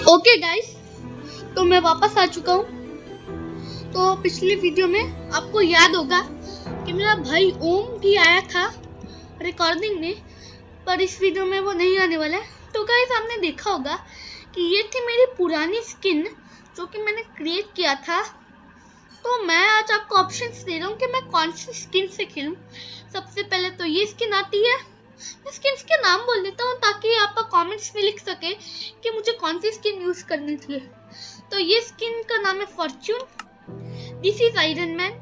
Okay guys, तो मैं वापस आ चुका हूँ। तो पिछली वीडियो में आपको याद होगा कि मेरा भाई ओम भी आया था रिकॉर्डिंग में, पर इस वीडियो में वो नहीं आने वाला है। तो गाइस, आपने देखा होगा कि ये थी मेरी पुरानी स्किन जो कि मैंने क्रिएट किया था। तो मैं आज आपको ऑप्शंस दे रहा हूँ कि मैं कौन सी स्किन से खेलूं। सबसे पहले तो ये स्किन आती है। मैं स्किन्स के नाम बोल देता हूँ ताकि आप कमेंट्स में लिख सके कि मुझे कौन सी स्किन यूज करनी थी। तो ये स्किन का नाम है Fortune, this is Iron Man,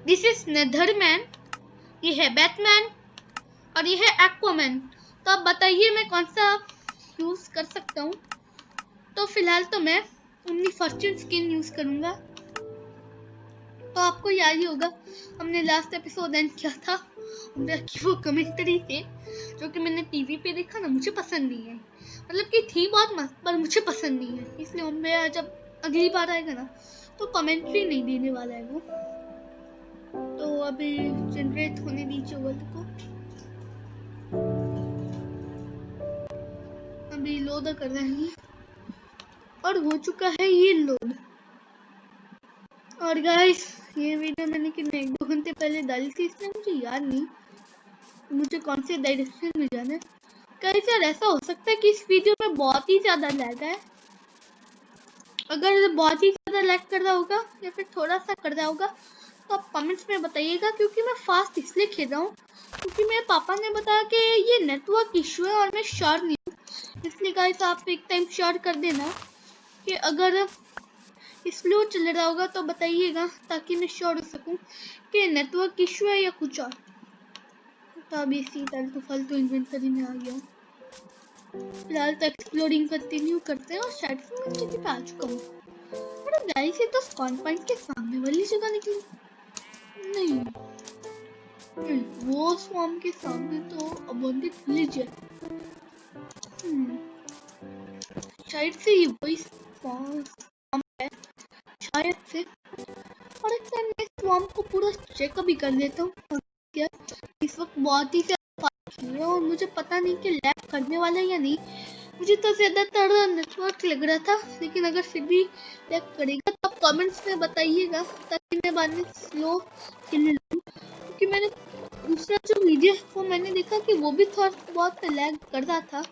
this is Netherman, ये है बैटमैन और ये है एक्वामैन। तो अब बताइए मैं कौन सा यूज कर सकता हूँ। तो फिलहाल तो मैं अपनी फॉर्च्यून स्किन यूज करूंगा। तो आपको याद ही होगा हमने लास्ट एपिसोड एंड किया था कि वो कमेंट्री थे जो कि मैंने टीवी पे देखा ना, मुझे पसंद नहीं है। मतलब कि थी बहुत मस्त पर मुझे पसंद नहीं है, इसलिए हम जब अगली बार आएगा ना तो कमेंट्री नहीं देने वाला है वो। तो अभी जनरेट होने दीजिए वर्ल्ड को। अभी लोड कर रहे हैं और हो चुका है ये लोड। और गाइस, ये वीडियो मैंने कितने 1-2 घंटे पहले डाली थी, इसलिए मुझे याद नहीं मुझे कौन से डायरेक्शन में जाना है। गाइस यार, ऐसा हो सकता है कि इस वीडियो में बहुत ही ज्यादा लैग है। अगर बहुत ही ज्यादा लैग कर रहा होगा या फिर थोड़ा सा कर रहा होगा तो आप कमेंट्स में बताइएगा, क्योंकि मैं फास्ट इसलिए खेल रहा हूँ क्योंकि मेरे पापा ने बताया कि ये नेटवर्क इशू है और मैं श्योर नहीं हूँ। इसलिए गाइस आप एक टाइम श्योर कर देना कि अगर स्लो चल रहा होगा तो बताइएगा ताकि मैं श्योर हो सकूं कि नेटवर्क इशू है या कुछ और। तो अभी इसी फालतू इन्वेंटरी में आ गया। फिलहाल तो एक्सप्लोरिंग कंटिन्यू करते हैं और शायद से मैं जगह पे आ चुका हूँ। अरे गाइस, ये तो स्पॉन पॉइंट के सामने वाली जगह निकली। नहीं, वो स्वॉर्म के सामने तो अबंडित विलेज है। शायद से ये वही स्वॉर्म है, शायद से। और एक टाइम मैं स्वॉर्म को पूरा चेक भी कर लेता हूँ। क्या इस वक्त बहुत ही ज्यादा और मुझे पता नहीं कि लैग करने वाला है या नहीं। मुझे तो ज्यादातर नेटवर्क लग रहा था, लेकिन अगर फिर भी लैग करेगा तो आप कमेंट्स में बताइएगा ताकि मैं बाद में स्लो खेलने लगूं। क्योंकि मैंने दूसरा जो वीडियो है वो मैंने देखा कि वो भी थोड़ा बहुत लैग कर रहा था,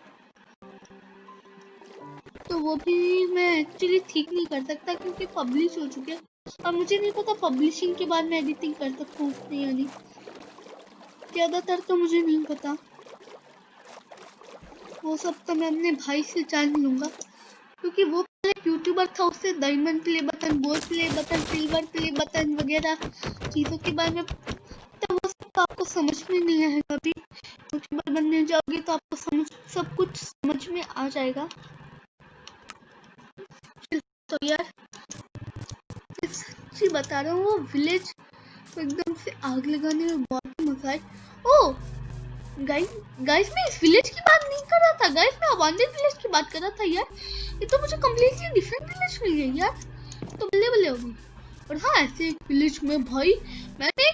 तो वो भी मैं एक्चुअली ठीक नहीं कर सकता क्योंकि पब्लिश हो चुके हैं और मुझे नहीं पता पब्लिशिंग के बाद मैं एडिटिंग कर सकता हूँ उसमें या नहीं। ज्यादातर तो मुझे नहीं पता, वो सब तो मैं अपने भाई से जान लूंगा क्योंकि वो पहले यूट्यूबर था। उससे diamond play button, gold play button, silver play button वगैरह चीजों के बारे में तो वो सब आपको समझ में नहीं आएगा। अभी यूट्यूबर बनने जाओगे तो आपको सब कुछ समझ में आ जाएगा। तो यार सच्ची बता रहा हूँ, वो विलेज तो एकदम से आग लगाने में बहुत मजा आए। ओ गाइस, मैं इस विलेज की बात नहीं कर रहा था गाइस, मैं अबंडंट विलेज की बात कर रहा था यार। ये तो मुझे कम्प्लीटली डिफरेंट विलेज मिल गई यार, तो बल्ले बल्ले होगी। और हाँ, ऐसे एक विलेज में भाई मैंने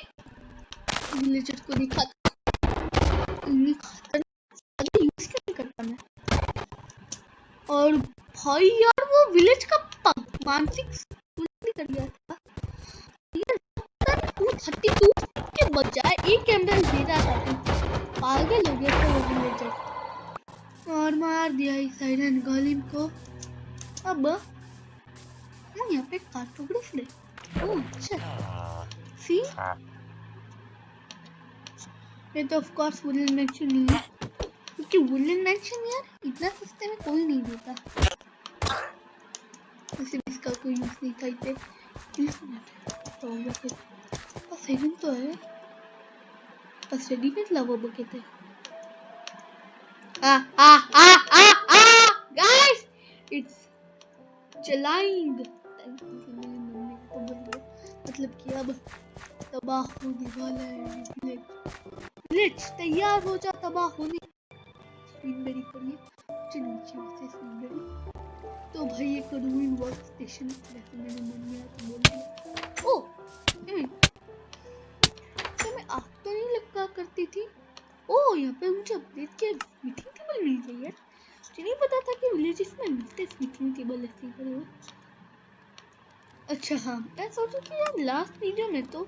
विलेजर को देखा था, यूज क्यों करता मैं। और भाई यार, वो विलेज का मानसिक कर दिया था यार। 232 के बजाय एक कैंडल दे रहा था, पागल हो गया था वो विलेजर। और मार दिया इस आयरन गोलेम को। अब यहाँ पे कार्टोग्राफ ले। ओह अच्छा, सी ये तो ऑफ कोर्स वुडन मैंशन नहीं है क्योंकि वुडन मैंशन यार इतना सस्ते में कोई नहीं देता। वैसे भी इसका कोई यूज नहीं था इसे 30 मिनट तो हो गया। फिर बस सेकंड तो है, बस रेडी में लव बकेट है। गाइस, इट्स चलाइंग मतलब कि अब तबाह होने वाला है विलेज। तैयार हो जा तबाह होने। स्पीडबेरी पड़ी नीचे से स्पीडबेरी। तो भाई एक रूइन वर्क स्टेशन जैसे मैंने मन में तो बोल दिया। ओ तो मैं आग तो नहीं लगा करती थी। ओ यहाँ पे मुझे अपडेट के मीटिंग टेबल मिल गई है। मुझे नहीं पता था कि विलेजेस में मिलते स्मिथिंग टेबल ऐसे करे हुए। अच्छा हाँ, मैं सोचू कि यार लास्ट वीडियो में तो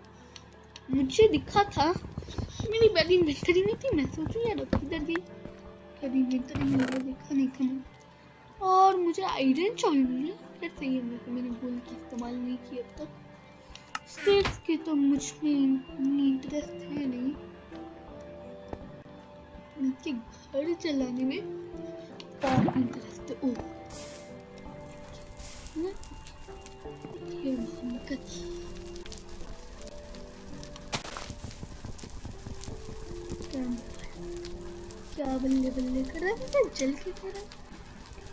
मुझे दिखा था मेरी बैग इन्वेंटरी में थी। मैं सोचू यार अब किधर गई, कभी इन्वेंटरी में देखा नहीं था मैं। और मुझे आयरन चाहिए मिली, फिर सही है मैंने गोल्ड की इस्तेमाल नहीं की अब तक। स्टेट्स की तो मुझ में इंटरेस्ट है नहीं, उनके घर चलाने में बहुत इंटरेस्ट है। ओह क्या बल्ले बल्ले कर रहा है, जल के कर रहा है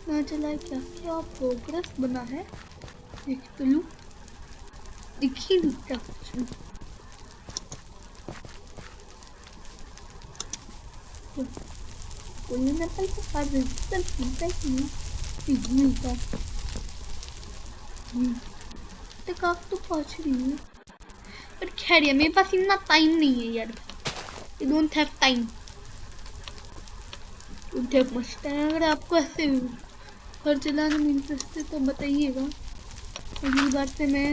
ना चला है। क्या क्या प्रोग्रेस बना है देख तो लूं, दिख ही नहीं क्या कुछ भी। गोल्डन एप्पल के साथ रेजिस्टेंस मिलता है कि नहीं मिलता। तक तो पहुंच रही है, पर खैर मेरे पास इतना टाइम नहीं है यार। You don't have time. Don't have much time. अगर आपको ऐसे घर चलाने में इंटरेस्ट है तो बताइएगा। अगली बार से मैं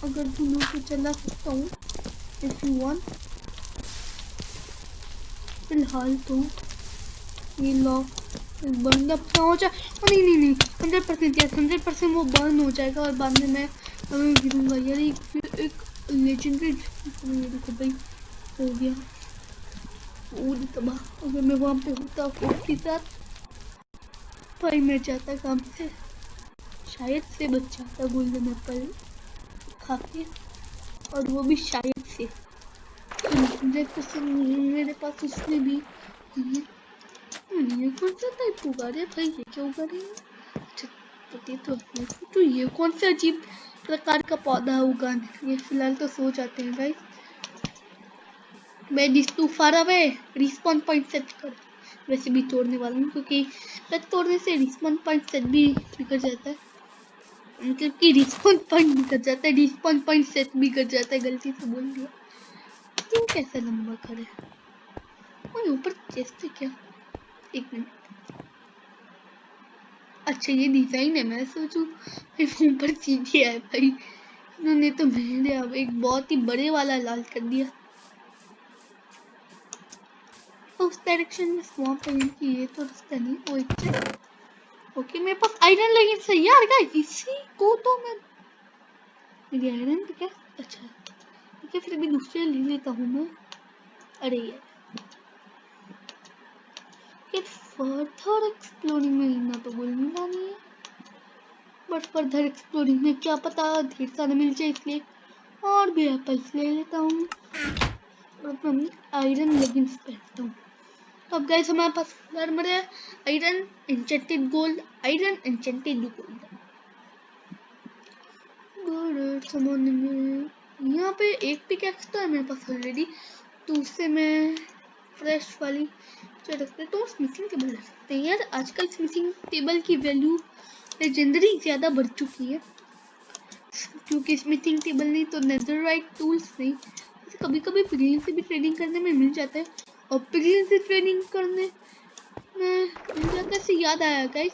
अगर दोनों को चला सकता हूँ if you want। फिलहाल तो ये लॉक बंद अपना हो जाए। नहीं 100% यार 100% वो बर्न हो जाएगा और बाद में मैं गिरूंगा यार। एक लेजेंडरी देखो भाई हो गया पूरी तबाह। अगर मैं वहाँ पे होता फोर्ट के साथ भाई मैं जाता काम से, शायद से बच जाता गोल्डन एप्पल खा के, और वो भी शायद से। मेरे पास उसमें भी ये कौन सा टाइप उगा रहे भाई, ये क्या उगा रहे हैं? तो ये कौन सा अजीब प्रकार का पौधा उगाने के लिए। फिलहाल तो सो जाते हैं गाइस। मैं this too far away, respawn point set कर। वैसे भी तोड़ने वाला हूँ क्योंकि बैग तोड़ने से रिस्पॉन पॉइंट सेट भी बिगड़ जाता है, मतलब कि रिस्पॉन पॉइंट बिगड़ जाता है, रिस्पॉन पॉइंट सेट बिगड़ जाता है। गलती से बोल दिया। क्यों कैसा लंबा करे और ऊपर चेस्ट क्या, एक मिनट। अच्छा ये डिजाइन है, मैं सोचू ऊपर सीधी है भाई। इन्होंने तो मेरे अब एक बहुत ही बड़े वाला लाल कर दिया। उस डायरेक्शन में स्वैम्प है कि ये तो रास्ता नहीं। वो एक ओके मेरे पास आयरन लेकिन सही यार गाइस, इसी को तो मैं मेरी आयरन तो क्या अच्छा ठीक है, फिर भी दूसरे ले लेता हूँ मैं। अरे यार फर्दर एक्सप्लोरिंग में इतना तो गोल्ड मिला नहीं है, बट फर्दर एक्सप्लोरिंग में क्या पता ढेर सारे मिल जाए, इसलिए और भी एप्पल्स ले लेता हूँ और आयरन लेगिंग्स पहनता हूँ। तो अब गाइस हमारे पास नॉर्मल है iron enchanted gold, iron enchanted gold. सामान में यहाँ पे एक पिकैक्स तो है मेरे पास ऑलरेडी, तो उससे मैं फ्रेश वाली जो रखते हैं तो स्मिथिंग टेबल रख सकते हैं। यार आजकल स्मिथिंग टेबल की वैल्यू लेजेंडरी ज़्यादा बढ़ चुकी है, क्योंकि स्मिथिंग टेबल नहीं तो नेदरराइट टूल्स नहीं। कभी कभी प्रिलियम से भी ट्रेडिंग करने में मिल जाता है, और प्रिलियम से ट्रेडिंग करने में मिल जाता है। से याद आया गाइस,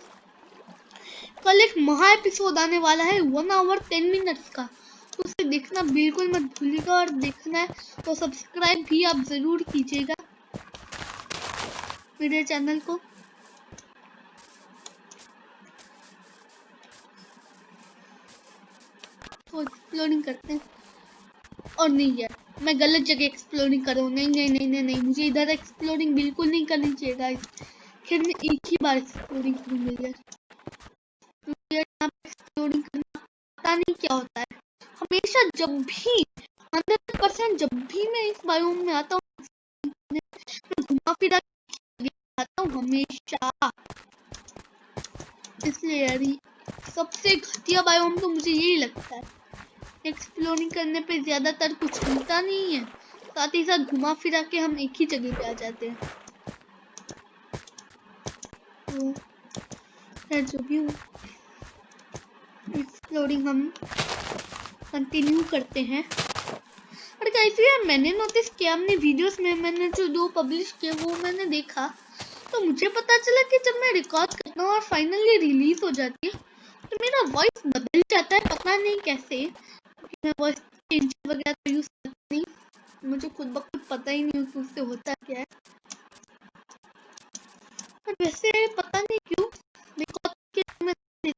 कल एक महा एपिसोड आने वाला है 1 आवर 10 मिनट्स का, तो उसे देखना बिल्कुल मत भूलिएगा। और देखना है तो सब्सक्राइब भी आप जरूर कीजिएगा मेरे चैनल को। तो एक्सप्लोरिंग करते हैं। और नहीं यार मैं गलत जगह एक्सप्लोरिंग कर रहा हूँ। नहीं मुझे इधर एक्सप्लोरिंग बिल्कुल नहीं करनी चाहिए गाइस। फिर मैं एक ही बार एक्सप्लोरिंग करूँगा यार, क्योंकि यहाँ पे एक्सप्लोरिंग करना पता नहीं क्या होता है। हमेशा जब भी 100% जब भी मैं इस बायोम में आता हूँ मैं घुमा फिरा आता हूँ हमेशा, इसलिए यार सबसे घटिया बायोम तो मुझे यही लगता है। एक्सप्लोरिंग करने पे ज्यादातर कुछ मिलता नहीं है, साथ ही साथ घुमा फिरा के हम एक ही जगह पे आ जाते हैं। तो जो भी हो एक्सप्लोरिंग हम कंटिन्यू करते हैं। और गाइस यार मैंने नोटिस किया अपने वीडियोस में, मैंने जो 2 पब्लिश किए वो मैंने देखा तो मुझे पता चला कि जब मैं रिकॉर्ड करता हूँ और फाइनली रिलीज हो जाती है तो मेरा वॉइस बदल जाता है, पता नहीं कैसे। मैं वॉइस चेंजर वगैरह तो यूज करती नहीं, मुझे खुद ब खुद पता ही नहीं कि उससे होता क्या है। पर वैसे पता नहीं क्यों रिकॉर्ड के समय मेरी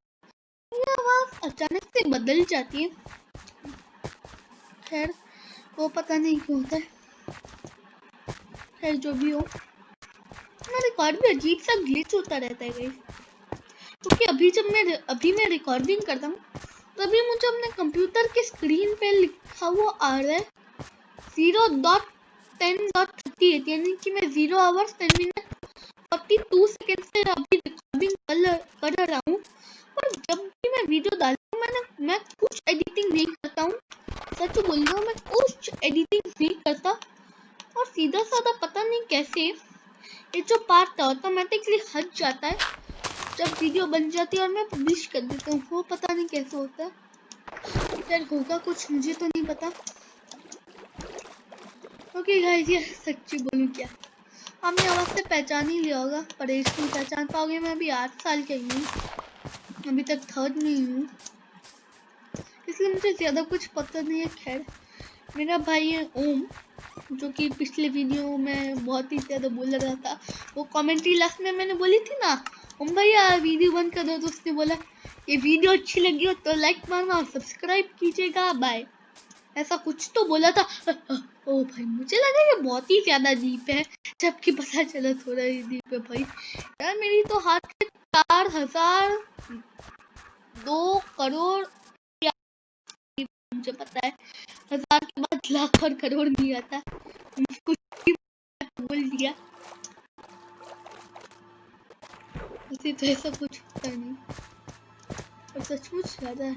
आवाज अचानक से बदल जाती है। खैर वो पता नहीं क्यों होता है। खैर जो भी हो, मेरा रिकॉर्ड भी अजीब सा ग्लिच होता रहता है गाइस, क्योंकि अभी मैं रिकॉर्डिंग करता हूँ तभी मुझे अपने कंप्यूटर के स्क्रीन पे लिखा हुआ आ रहा है 0.10.38, यानी कि मैं 0 आवर्स 10 मिनट 42 सेकेंड से अभी रिकॉर्डिंग कर रहा हूँ। पर जब भी मैं वीडियो डालता हूँ मैं कुछ एडिटिंग नहीं करता हूँ, सच बोल रहा हूँ, मैं कुछ एडिटिंग नहीं करता और सीधा साधा पता नहीं कैसे ये जो पार्ट ऑटोमेटिकली हट जाता है जब वीडियो बन जाती है और मैं पब्लिश कर देता हूँ। वो पता नहीं कैसे होता है, खैर होगा कुछ, मुझे तो नहीं पता। ओके गाइस, ये सच्ची बोलूं क्या, आपने आवाज से पहचान ही लिया होगा, परेश को पहचान पाओगे। मैं अभी 8 साल की हूँ, अभी तक थर्ड में ही हूँ, इसलिए मुझे ज्यादा कुछ पता नहीं है। खैर मेरा भाई है ओम, जो कि पिछले वीडियो में बहुत ही ज्यादा बोल रहा था। वो कमेंट्री लास्ट में मैंने बोली थी ना ओम भैया वीडियो बंद कर दो, तो उसने बोला ये वीडियो अच्छी लगी हो तो लाइक मारना और सब्सक्राइब कीजिएगा, बाय, ऐसा कुछ तो बोला था। ओ भाई मुझे लगा ये बहुत ही ज्यादा डीप है, जबकि पता चला थोड़ा ही डीप है। भाई यार मेरी तो हाथ में 4000 2 करोड़, मुझे पता है 1000 के बाद लाख और करोड़ नहीं आता, कुछ बोल दिया उसी तो ऐसा कुछ होता नहीं, और सचमुच ज्यादा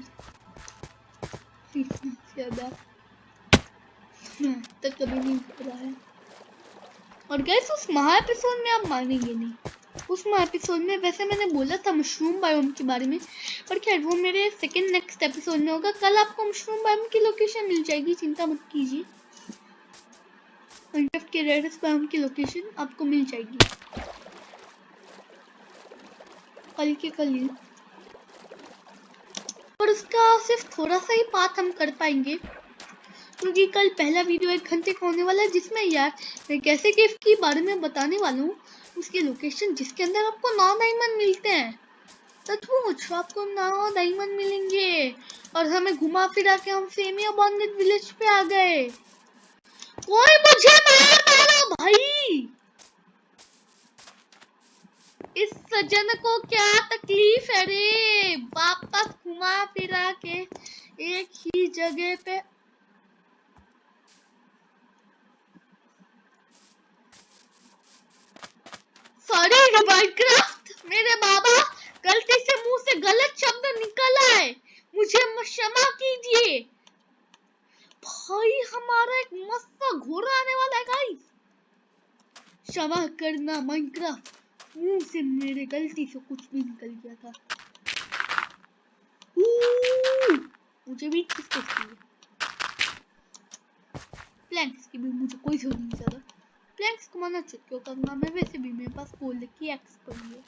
तक कभी नहीं हो रहा है। और गैस उस महा एपिसोड में आप मानेंगे नहीं, उस महा एपिसोड में वैसे मैंने बोला था मशरूम बायोम के बारे में, पर खैर वो मेरे सेकंड नेक्स्ट एपिसोड में होगा। कल आपको मशरूम बायोम की लोकेशन मिल जाएगी, चिंता मत कीजिए, माइनक्राफ्ट के रेयरस्ट बायोम की लोकेशन आपको मिल जाएगी कल के कल ही। और उसका सिर्फ थोड़ा सा ही पार्ट हम कर पाएंगे, क्योंकि कल पहला वीडियो 1 घंटे का होने वाला है, जिसमें यार मैं कैसे केव के बारे में बताने वाला हूँ, उसकी लोकेशन जिसके अंदर आपको 9 डायमंड मिलते हैं। सचमुच आपको 9 डायमंड मिलेंगे और हमें घुमा फिरा के हम फेमिया बॉन्डेड विलेज पे आ गए। कोई मुझे मारो भाई, इस सज्जन को क्या तकलीफ है रे, वापस घुमा फिरा के एक ही जगह पे। सॉरी माइनक्राफ्ट, मेरे बाबा गलती से मुंह से गलत शब्द निकल आए, मुझे क्षमा कीजिए। भाई हमारा एक मस्त घोड़ा आने वाला है गाइस, क्षमा करना माइनक्राफ्ट, मुंह से मेरे गलती से कुछ भी निकल गया था। मुझे भी किसको चाहिए, प्लैंक्स की भी मुझे कोई जरूरत नहीं ज्यादा, प्लैंक्स को मना क्यों करना, मैं वैसे भी मेरे पास गोल्ड की एक्स पड़ी है।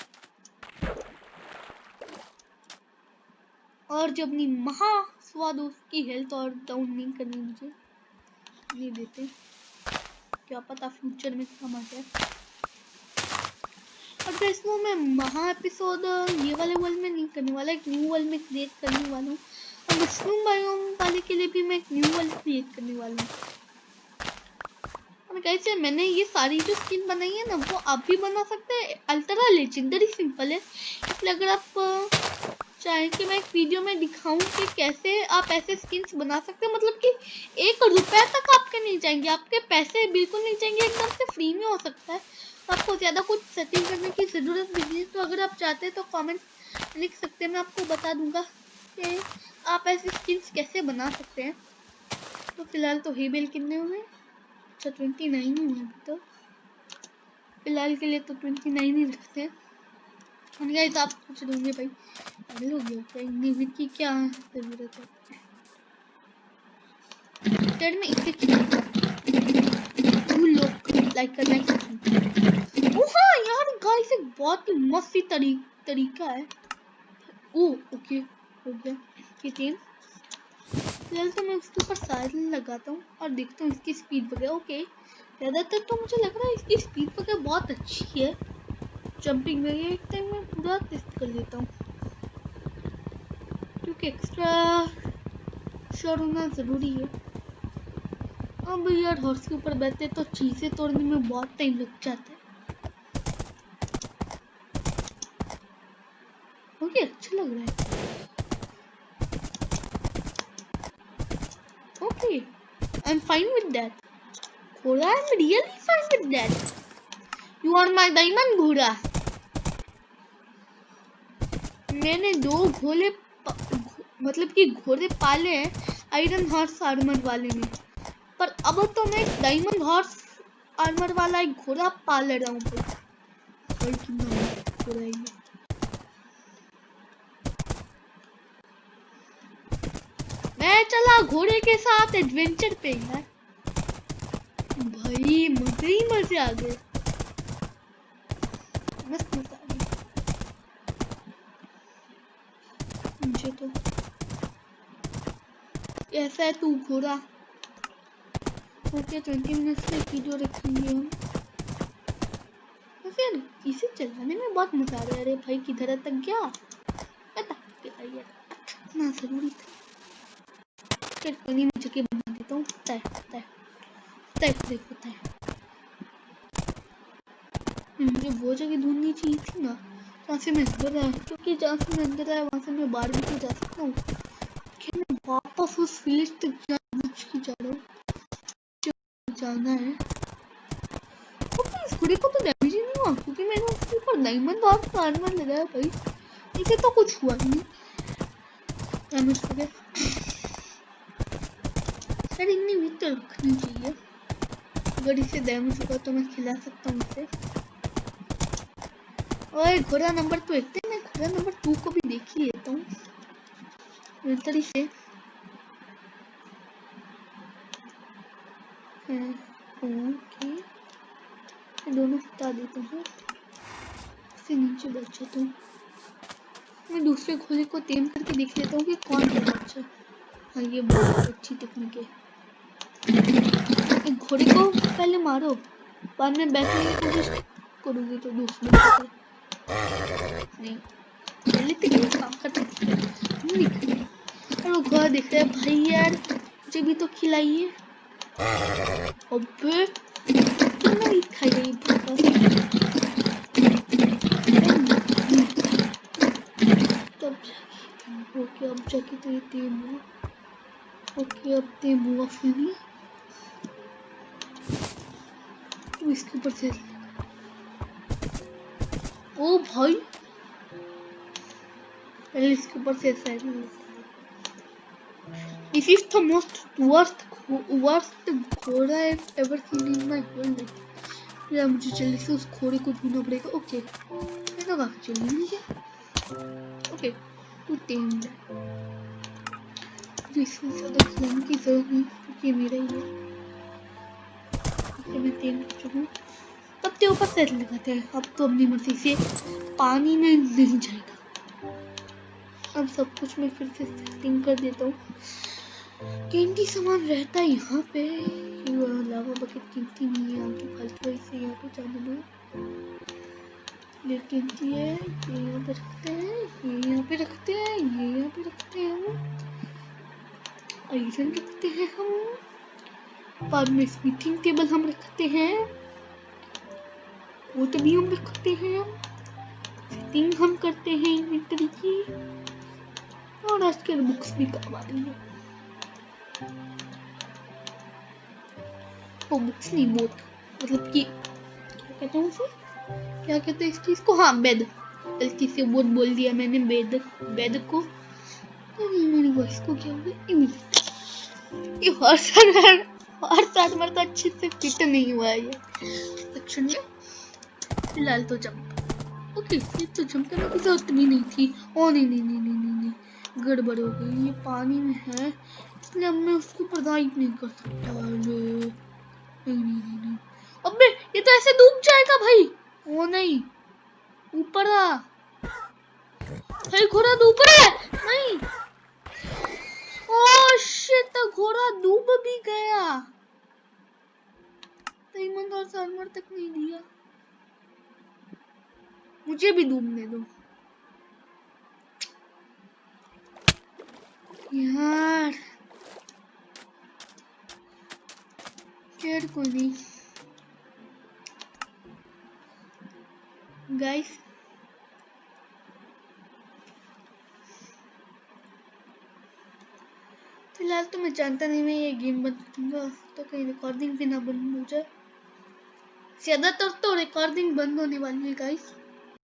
और जब नहीं महा स्वाद उसकी हेल्थ और डाउन नहीं करनी, मुझे नहीं देते, क्या पता फ्यूचर में काम आ जाए। और गाइस वो मैं महा एपिसोड ये वाले वर्ल्ड में नहीं करने वाला, एक न्यू वर्ल्ड में क्रिएट करने वाला हूँ, और मशरूम बायोम वाले के लिए भी मैं एक न्यू वर्ल्ड क्रिएट करने वाला हूँ। और गाइस मैंने ये सारी जो स्किन बनाई है ना, वो आप भी बना सकते हैं, अल्ट्रा लेजेंडरी सिंपल है, इसलिए अगर आप चाहे कि मैं एक वीडियो में दिखाऊं कि कैसे आप ऐसे स्किन्स बना सकते हैं, मतलब कि 1 रुपया तक आपके नहीं जाएंगे, आपके पैसे बिल्कुल नहीं जाएंगे, एकदम से फ्री में हो सकता है, तो आपको ज़्यादा कुछ सेटिंग करने की ज़रूरत भी नहीं है। तो अगर आप चाहते हैं तो कमेंट लिख सकते हैं, मैं आपको बता दूंगा कि आप ऐसे स्किन्स कैसे बना सकते हैं। तो फिलहाल तो हे बेल कितने हुए, अच्छा 29 हुए, तो फिलहाल के लिए तो 29 ही रखते हैं। गाइस आप पूछ दोगे भाई पागल हो गया क्या, इग्निविट की क्या जरूरत है, में इसे लोग लाइक करना है। ओ हाँ यार गाइस, एक बहुत ही मस्त ही तरीका है। ओ ओके हो गया ये टीम। फिलहाल तो मैं उसके ऊपर साइलेंट लगाता हूँ और देखता हूँ इसकी स्पीड वगैरह। ओके ज़्यादातर तो मुझे लग रहा है इसकी स्पीड वगैरह बहुत अच्छी है। जंपिंग में एक टाइम में पूरा टेस्ट कर लेता हूँ, क्योंकि एक्स्ट्रा श्योर होना ज़रूरी है। अब यार हॉर्स के ऊपर बैठते तो चीज़ें तोड़ने में बहुत टाइम लग जाता है। ओके अच्छा लग रहा है। Okay I am fine with that घोड़ा, I am really fine with that. You are my diamond घोड़ा। मैंने 2 घोड़े मतलब कि घोड़े पाले हैं आयरन हॉर्स आर्मर वाले में, पर अब तो मैं डायमंड हॉर्स आर्मर वाला एक घोड़ा पाल रहा हूँ। और कितना घोड़ा है ये। मैं चला घोड़े के साथ एडवेंचर पे यार, भाई मजे ही मजे आ गए, मस्त मजा आ गया मुझे तो। ऐसा है तू घोड़ा। ओके 20 मिनट्स में वीडियो रखेंगे हम। तो फिर इसे चलाने में बहुत मजा आ रहा है। अरे भाई किधर तक गया पता इतना जरूरी था। पानी में जगह बना देता हूँ। तय तय तय देखो तय। मुझे वो जगह ढूंढनी चाहिए थी ना जहाँ से मैं अंदर आया, क्योंकि जहाँ से मैं अंदर आया वहाँ से मैं बाहर भी तो जा सकता हूँ। मैं वापस उस विलेज तक जा रहा हूँ, जाना है। इस घोड़े को तो डैमेज ही नहीं हुआ क्योंकि मैंने उसके ऊपर डायमंड और आर्मर लगाया भाई, इसे तो कुछ हुआ नहीं। डैमेज हो गया सर, इतनी वीक तो रखनी चाहिए। अगर इसे डैमेज होगा तो मैं खिला सकता हूँ इसे। और घोड़ा नंबर 2 देखते हैं। मैं घोड़ा नंबर 2 को भी देख ही लेता हूँ मिलिट्री से। ओके दोनों हटा देता हूँ, इससे नीचे बैठ जाता हूँ। मैं दूसरे घोड़े को टेम करके देख लेता हूँ कि कौन है अच्छा। हाँ ये बहुत अच्छी टेक्निक है। एक घोड़े को पहले मारो, बाद में बैठने की कोशिश करोगे तो दूसरे को नहीं, पहले टेक्निक काम करते हैं। और वो घोड़ा दिख रहा है भाई यार, मुझे भी तो खिलाइए। अबे तो नहीं खाई गई ओके अब जाके तो ये टेम हुआ। ओके अब टेम हुआ फिर इसके ऊपर से। ओ भाई पहले इसके ऊपर से ऐसा है। This is the most worst घोड़ा I've ever seen in my whole life. यार मुझे जल्दी से उस घोड़े को ढूंढना पड़ेगा। ओके मैं तो काफी जल्दी नहीं गया। ओके तू टेम है, मुझे इससे ज़्यादा खिलाने की जरूरत नहीं क्योंकि मेरा ही है। मैं टेम कर चुका हूँ। पत्ते ऊपर सेट लगाते हैं। अब तो अपनी मर्जी से पानी में नहीं जाएगा। अब सब कुछ मैं फिर से सेटिंग कर देता हूँ। कीमती सामान रहता है यहाँ पे। लावा बकेट कीमती नहीं है, आगे फालतू ऐसे यहाँ पे जाने दो। प्लेट कीमती है, ये यहाँ पे रखते हैं, ये यहाँ पे रखते हैं, ये यहाँ पे रखते हैं हम। आयरन रखते हैं हम, बाद में स्मिथिंग टेबल हम रखते हैं, वो तभी हम रखते हैं हम, सेटिंग हम करते हैं इन्वेंटरी की, और आजकल बुक्स भी करवा देंगे। वो बुक्स नहीं बोट, मतलब कि क्या कहते हैं उसे, क्या कहते हैं इस चीज को, हाँ बेड, गलती से बोट बोल दिया मैंने, बेड को। नहीं मेरी वॉइस को क्या हो गया, ये हॉर्स आर्मर तो अच्छे से फिट नहीं हुआ है ये सेक्शन में। फिलहाल तो जंप, ओके सिर्फ तो जंप करने की जरूरत भी नहीं थी। ओ नहीं नहीं नहीं नहीं नहीं, नहीं। गड़बड़ हो गई, ये पानी में है इसलिए अब मैं उसके ऊपर राइड नहीं कर सकता। नहीं नहीं नहीं, नहीं। अबे ये तो ऐसे डूब जाएगा भाई। वो नहीं, ऊपर आ भाई, घोड़ा डूब रहा है। नहीं, ओह शिट, घोड़ा डूब भी गया। डायमंड और आर्मर तक नहीं दिया। मुझे भी डूबने दो यार। खैर कोई नहीं गाइस, फिलहाल तो मैं जानता नहीं मैं ये गेम बंद करूंगा तो कहीं रिकॉर्डिंग भी ना बंद हो जाए। ज्यादातर तो रिकॉर्डिंग बंद होने वाली है गाइस।